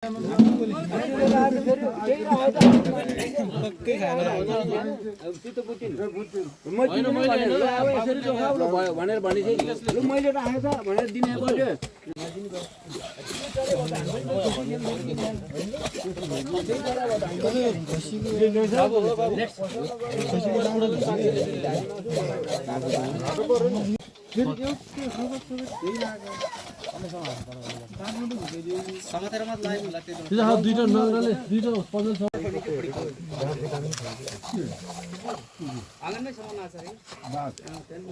भनेर भनेपछि मैले राखेको छ भनेर दिने पर्यो। दुईटा नगरले दुईटा पजल छ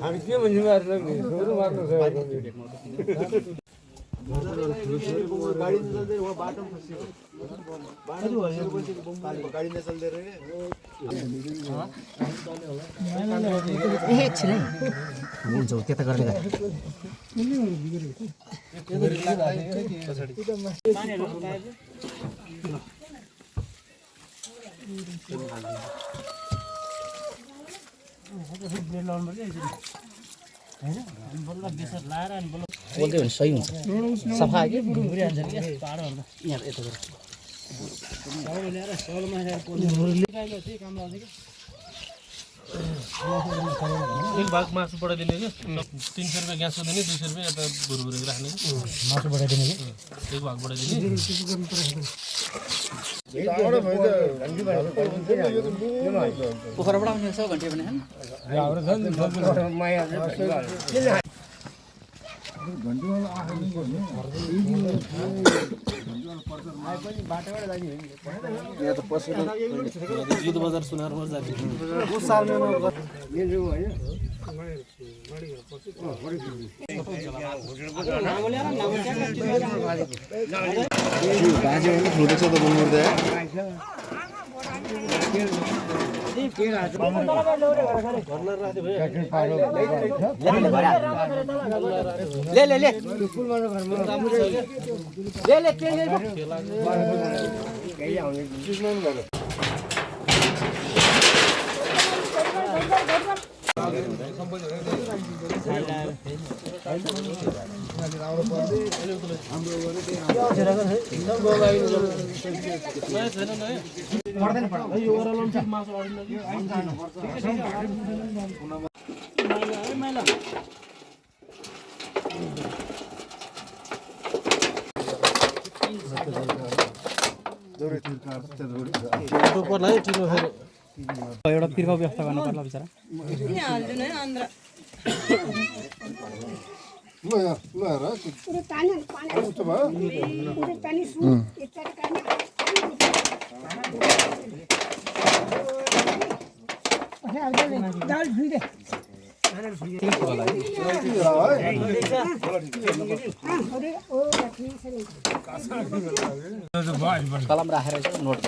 हामी के भन्छौँ मार्नु गाडी नचल्दै रहे हुन्छ त्यता गर्ने बोल्दै भने सही हुन्छ सफा के यहाँ यता एक भाग मासु पठाइदिने कि 300 रुपियाँ ग्यास दिने 200 रुपियाँ यता भुरभुरी राख्ने मासु पठाइदिने कि एक भाग पठाइदिने पोखराबाट आउने छ घन्टे भने युद्ध बजार सुनारमा जाने एउटा पिर्काउ व्यवस्था गर्न पर्ला बिचरा कलम राखेर नोट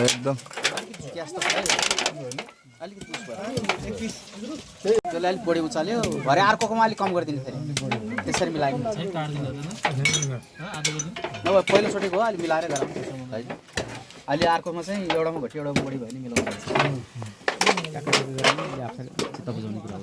एकदम त्यसले अलिक बढी उचाल्यो भरे अर्कोमा अलिक कम गरिदिनु फेरि त्यसरी मिलायो नभए पहिलोचोटि भयो अलिक मिलाएर गरौँ है अहिले अर्कोमा चाहिँ एउटामा घट्यो एउटामा बढी भयो नि मिलाउनु चित्त बुझाउने कुरा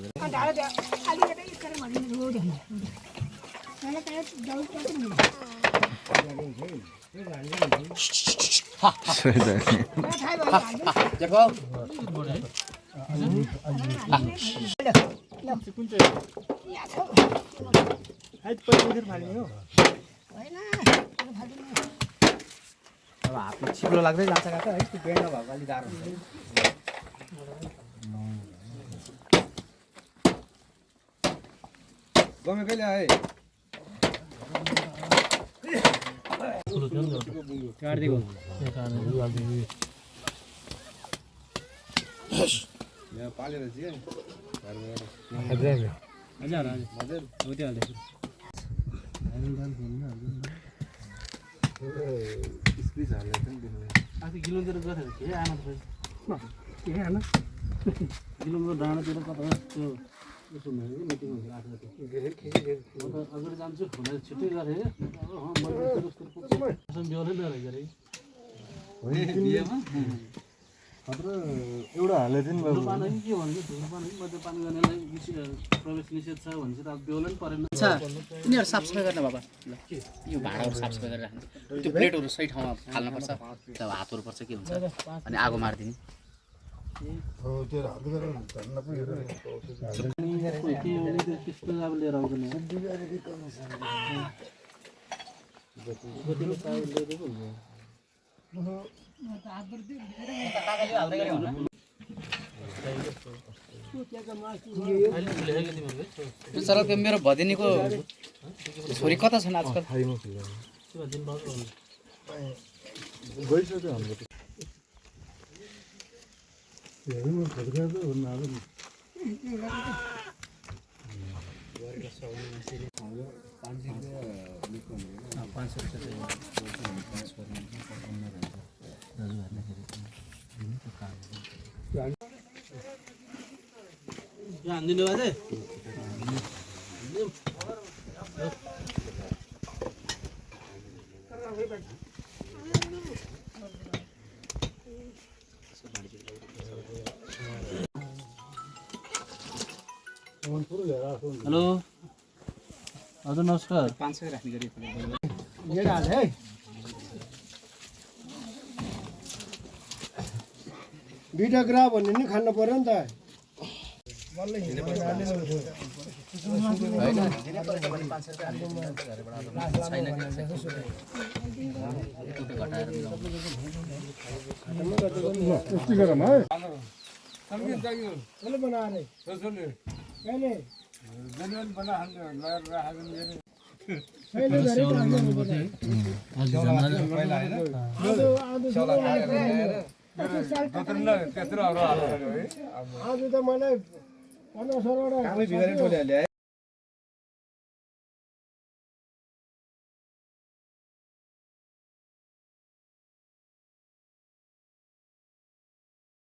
अब हातमा छिप्लो लाग्दै जान्छ काका है त्यो बेन्ड भएको अलिक गाह्रो हुन्छ गमे कहिले आए पालेर चाहिँ डाँडातिर कता त्यो यसो मिटिङ हुन्छ अगाडि जान्छु छिट्टै गरेँ बेहोरै लिएर गरे एउटा हाले थिइन् बाबु धुमपान कि के भन्छ धुमपान कि मद्यपान गर्नेलाई प्रवेश निषेध छ भने चाहिँ अब बेहोरै परेन अच्छा यिनीहरू साफसफाइ गर्न बाबा ल यो भाँडाहरू साफसफाइ गरेर राख्नु त्यो प्लेटहरू सही ठाउँमा फाल्नुपर्छ त्यहाँ हातहरू पर्छ के हुन्छ अनि आगो मारिदिने हो त्यो हात गरेर धन्न पुगेर के भने त्यस्तो अब लिएर आउँदैन सरल मेरो भदिनीको छोरी कता छन् आजकल गइसक्यो हाम्रो हेर्नु फर्केर त हुन्न अब हानिदिनु बाजे हेलो हजुर नमस्कार 500 राख्ने गरी दुईटा ग्रा भन्ने नि खानु पर्यो नि त आज त मलाई 15-16 वटा